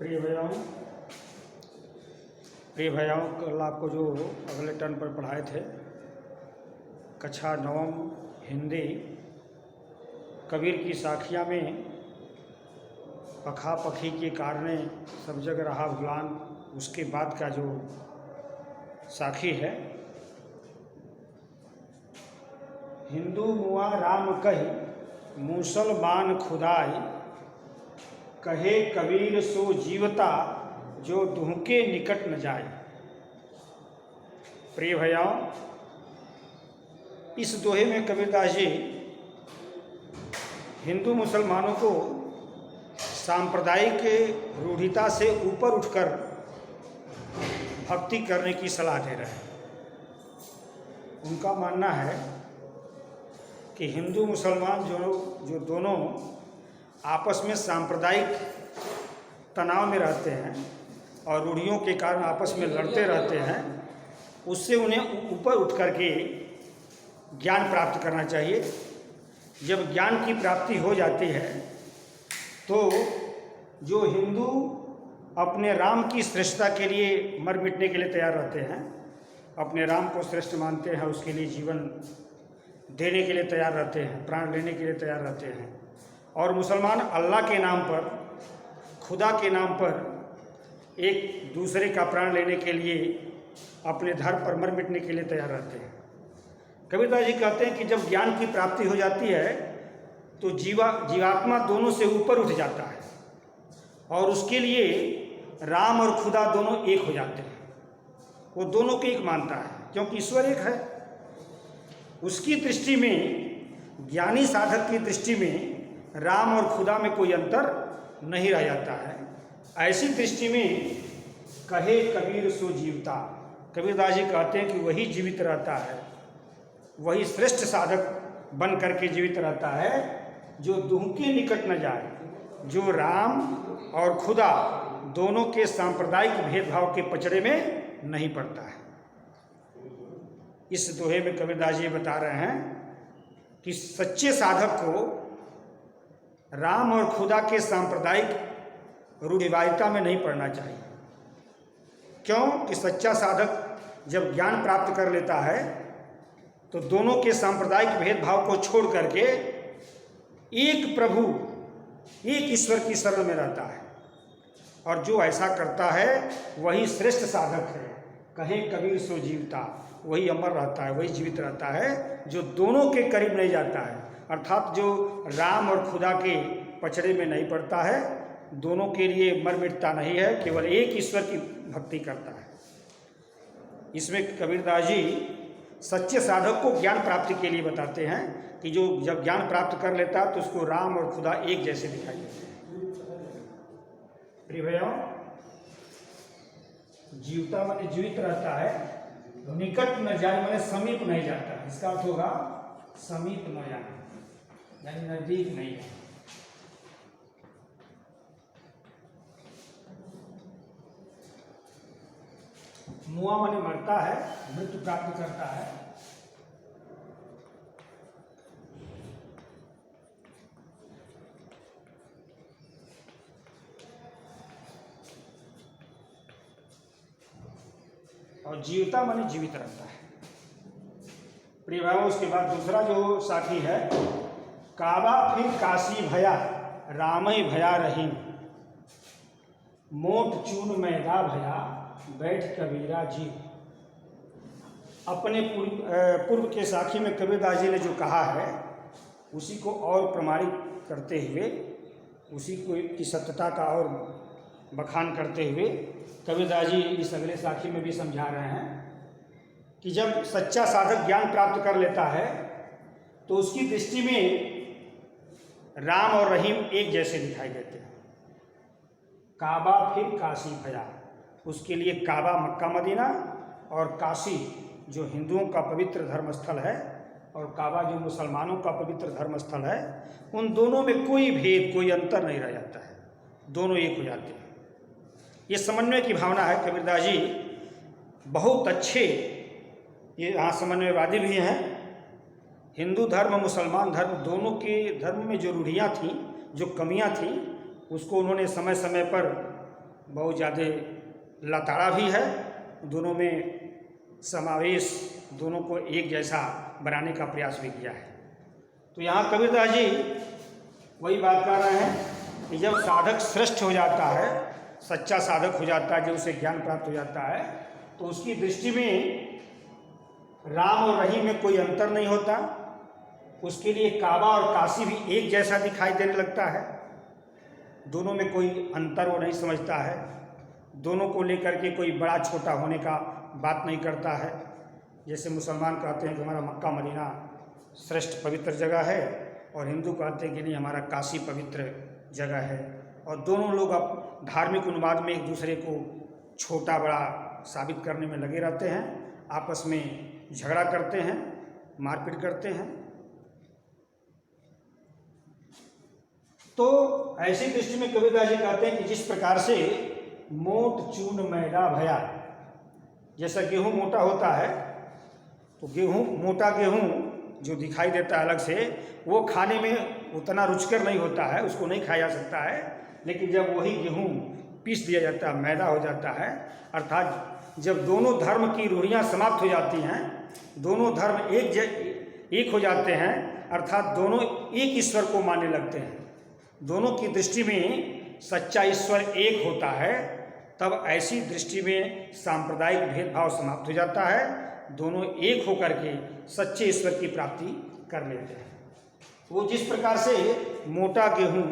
प्रिय भैयाओं कल आपको जो अगले टर्न पर पढ़ाए थे कक्षा नवम हिंदी कबीर की साखियाँ में पखा पखी के कारणे सब जग रहा गुलाम, उसके बाद का जो साखी है, हिंदू मुआ राम कही मुसलमान खुदाई, कहे कबीर सो जीवता जो दुह के निकट न जाए। प्रिय भैयाओं, इस दोहे में कबीरदास जी हिंदू मुसलमानों को सांप्रदायिक रूढ़िता से ऊपर उठकर भक्ति करने की सलाह दे रहे हैं। उनका मानना है कि हिंदू मुसलमान जो दोनों आपस में सांप्रदायिक तनाव में रहते हैं और रूढ़ियों के कारण आपस में लड़ते रहते हैं, उससे उन्हें ऊपर उठ करके ज्ञान प्राप्त करना चाहिए। जब ज्ञान की प्राप्ति हो जाती है तो जो हिंदू अपने राम की श्रेष्ठता के लिए मर मिटने के लिए तैयार रहते हैं, अपने राम को श्रेष्ठ मानते हैं, उसके लिए जीवन देने के लिए तैयार रहते हैं, प्राण लेने के लिए तैयार रहते हैं, और मुसलमान अल्लाह के नाम पर, खुदा के नाम पर एक दूसरे का प्राण लेने के लिए अपने धर्म पर मर मिटने के लिए तैयार रहते हैं। कबीरदास जी कहते हैं कि जब ज्ञान की प्राप्ति हो जाती है तो जीवात्मा दोनों से ऊपर उठ जाता है और उसके लिए राम और खुदा दोनों एक हो जाते हैं। वो दोनों को एक मानता है क्योंकि ईश्वर एक है। उसकी दृष्टि में, ज्ञानी साधक की दृष्टि में राम और खुदा में कोई अंतर नहीं रह जाता है। ऐसी दृष्टि में कहे कबीर सो जीवता, कबीरदास जी कहते हैं कि वही जीवित रहता है, वही श्रेष्ठ साधक बन करके जीवित रहता है जो दुह के निकट न जाए, जो राम और खुदा दोनों के सांप्रदायिक भेदभाव के पचड़े में नहीं पड़ता है। इस दोहे में कबीरदास जी बता रहे हैं कि सच्चे साधक को राम और खुदा के सांप्रदायिक रूढ़िवादिता में नहीं पड़ना चाहिए। क्यों कि सच्चा साधक जब ज्ञान प्राप्त कर लेता है तो दोनों के सांप्रदायिक भेदभाव को छोड़ करके एक प्रभु, एक ईश्वर की शरण में रहता है, और जो ऐसा करता है वही श्रेष्ठ साधक है। कहे कबीर सो जीवता, वही अमर रहता है, वही जीवित रहता है जो दोनों के करीब नहीं जाता है, अर्थात जो राम और खुदा के पचड़े में नहीं पड़ता है, दोनों के लिए मर मिटता नहीं है, केवल एक ईश्वर की भक्ति करता है। इसमें कबीरदास जी सच्चे साधक को ज्ञान प्राप्ति के लिए बताते हैं कि जो जब ज्ञान प्राप्त कर लेता है तो उसको राम और खुदा एक जैसे दिखाई देते हैं। प्रिय भैया, जीवता माने जीवित रहता है, निकट न जाए माने समीप नहीं जाता। इसका अर्थ होगा समीप न जाना, यानी नजदीक नहीं है। मुआ माने मरता है, मृत्यु प्राप्त करता है। और जीवता माने जीवित रहता है। प्रिय भाइयों, उसके बाद दूसरा जो साखी है, काबा फिर काशी भया रामई भया रहीम, मोट चून मैदा भया बैठ कबीरा जी। अपने पूर्व के साखी में कबीरदास जी ने जो कहा है उसी को और प्रमाणित करते हुए, उसी को की सत्यता का और बखान करते हुए कबीरदास जी इस अगले साखी में भी समझा रहे हैं कि जब सच्चा साधक ज्ञान प्राप्त कर लेता है तो उसकी दृष्टि में राम और रहीम एक जैसे दिखाई देते हैं। काबा फिर काशी भया, उसके लिए काबा मक्का मदीना और काशी जो हिंदुओं का पवित्र धर्म स्थल है और काबा जो मुसलमानों का पवित्र धर्म स्थल है, उन दोनों में कोई भेद, कोई अंतर नहीं रह जाता है, दोनों एक हो जाते हैं। ये समन्वय की भावना है। कबीरदास जी बहुत अच्छे, ये यहाँ समन्वयवादी भी हैं। हिंदू धर्म मुसलमान धर्म दोनों के धर्म में जो रूढ़ियाँ थीं, जो कमियाँ थीं, उसको उन्होंने समय समय पर बहुत ज़्यादा लताड़ा भी है। दोनों में समावेश, दोनों को एक जैसा बनाने का प्रयास भी किया है। तो यहाँ कबीरदास जी वही बात कर रहे हैं कि जब साधक श्रेष्ठ हो जाता है, सच्चा साधक हो जाता है, जब उसे ज्ञान प्राप्त हो जाता है, तो उसकी दृष्टि में राम और रहीम में कोई अंतर नहीं होता। उसके लिए काबा और काशी भी एक जैसा दिखाई देने लगता है। दोनों में कोई अंतर वो नहीं समझता है। दोनों को लेकर के कोई बड़ा छोटा होने का बात नहीं करता है। जैसे मुसलमान कहते हैं कि हमारा मक्का मदीना श्रेष्ठ पवित्र जगह है, और हिंदू कहते हैं कि नहीं, हमारा काशी पवित्र जगह है। और दोनों लोग अब धार्मिक उन्माद में एक दूसरे को छोटा बड़ा साबित करने में लगे रहते हैं, आपस में झगड़ा करते हैं, मारपीट करते हैं। तो ऐसी दृष्टि में कबीरदास जी कहते हैं कि जिस प्रकार से मोट चून मैदा भया, जैसा गेहूं मोटा होता है, तो गेहूं, मोटा गेहूं जो दिखाई देता है अलग से, वो खाने में उतना रुचिकर नहीं होता है, उसको नहीं खाया जा सकता है। लेकिन जब वही गेहूं पीस दिया जाता है, मैदा हो जाता है, अर्थात जब दोनों धर्म की रूढ़ियाँ समाप्त हो जाती हैं, दोनों धर्म एक हो जाते हैं, अर्थात दोनों एक ईश्वर को मानने लगते हैं, दोनों की दृष्टि में सच्चा ईश्वर एक होता है, तब ऐसी दृष्टि में सांप्रदायिक भेदभाव समाप्त हो जाता है। दोनों एक होकर के सच्चे ईश्वर की प्राप्ति कर लेते हैं। वो जिस प्रकार से मोटा गेहूं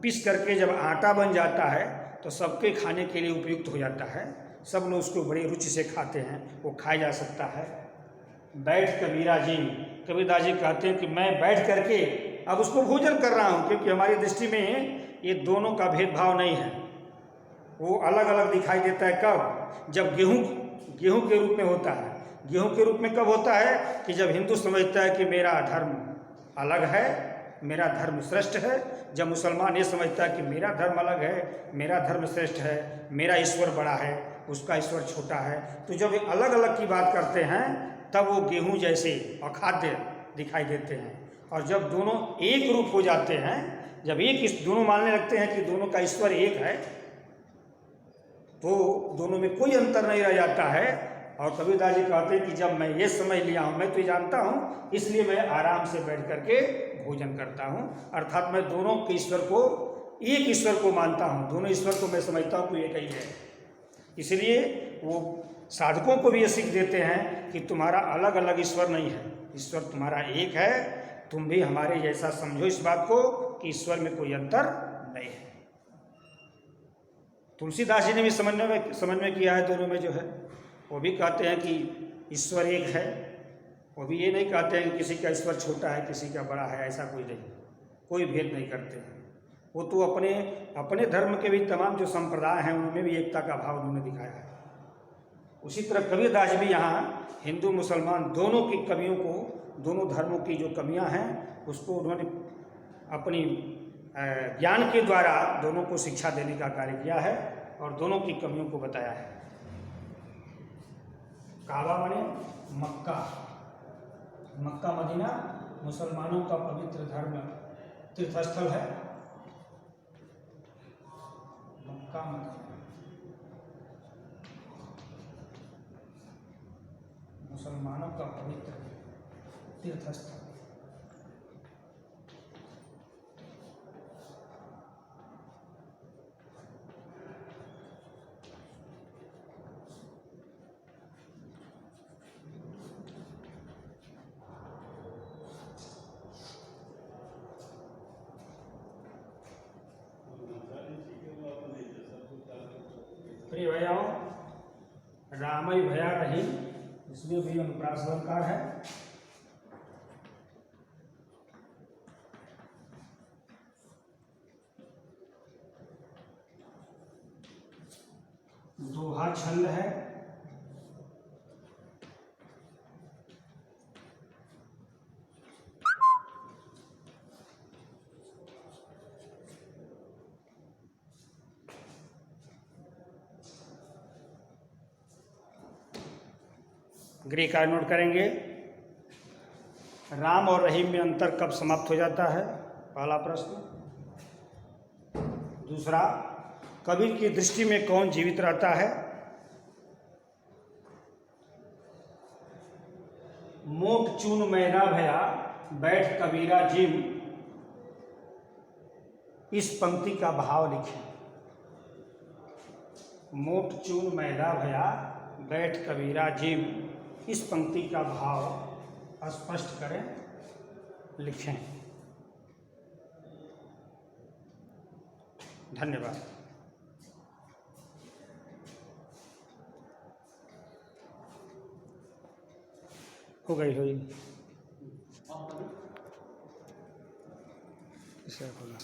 पीस करके जब आटा बन जाता है, तो सबके खाने के लिए उपयुक्त हो जाता है, सब लोग उसको बड़ी रुचि से खाते हैं, वो खाया जा सकता है। बैठ कबीरा जी, कबीरदास जी कहते हैं कि मैं बैठ करके अब उसको भोजन कर रहा हूँ, क्योंकि हमारी दृष्टि में ये दोनों का भेदभाव नहीं है, वो अलग अलग दिखाई देता है। कब? जब गेहूं के रूप में होता है। गेहूं के रूप में कब होता है? कि जब हिंदू समझता है कि मेरा धर्म अलग है, मेरा धर्म श्रेष्ठ है। जब मुसलमान ये समझता है कि मेरा धर्म अलग है, मेरा धर्म श्रेष्ठ है, मेरा ईश्वर बड़ा है, उसका ईश्वर छोटा है, तो जब ये अलग अलग की बात करते हैं, तब वो गेहूं जैसे अखाद्य दिखाई देते हैं। और जब दोनों एक रूप हो जाते हैं, जब दोनों मानने लगते हैं कि दोनों का ईश्वर एक है, तो दोनों में कोई अंतर नहीं रह जाता है। और कबीरदास जी कहते हैं कि जब मैं ये समझ लिया हूँ, मैं तो ये जानता हूँ, इसलिए मैं आराम से बैठ करके भोजन करता हूँ। अर्थात मैं दोनों के ईश्वर को, एक ईश्वर को मानता हूँ, दोनों ईश्वर को मैं समझता हूँ कि एक ही है। इसलिए वो साधकों को भी ये सीख देते हैं कि तुम्हारा अलग अलग ईश्वर नहीं है, ईश्वर तुम्हारा एक है। तुम भी हमारे जैसा समझो इस बात को कि ईश्वर में कोई अंतर नहीं है। तुलसीदास जी ने भी समझ में किया है दोनों में जो है। वो भी कहते हैं कि ईश्वर एक है, वो भी ये नहीं कहते हैं कि किसी का ईश्वर छोटा है, किसी का बड़ा है, ऐसा कोई नहीं, कोई भेद नहीं करते हैं। वो तो अपने धर्म के भी तमाम जो संप्रदाय हैं, उनमें भी एकता का भाव उन्होंने दिखाया है। उसी तरह कबीरदास भी यहाँ हिंदू मुसलमान दोनों की कमियों को, दोनों धर्मों की जो कमियाँ हैं, उसको उन्होंने अपनी ज्ञान के द्वारा दोनों को शिक्षा देने का कार्य किया है और दोनों की कमियों को बताया है। काबा माने मक्का, मक्का मदीना मुसलमानों का पवित्र धर्म तीर्थस्थल है। मक्का मदीना मुसलमानों का पवित्र तीर्थस्थल। प्रिय भैयाओं, रामई भया रही, इसमें भी अनुप्रास अलंकार है। दोहा छंद है। ग्रीक का नोट करेंगे। राम और रहीम में अंतर कब समाप्त हो जाता है? पहला प्रश्न। दूसरा, कबीर की दृष्टि में कौन जीवित रहता है? मोट चून मैना भया बैठ कबीरा जिम, इस पंक्ति का भाव लिखें। मोट चून मैला भया बैठ कबीरा जिम, इस पंक्ति का भाव स्पष्ट करें, लिखें। धन्यवाद। हो गई इसे खोलना।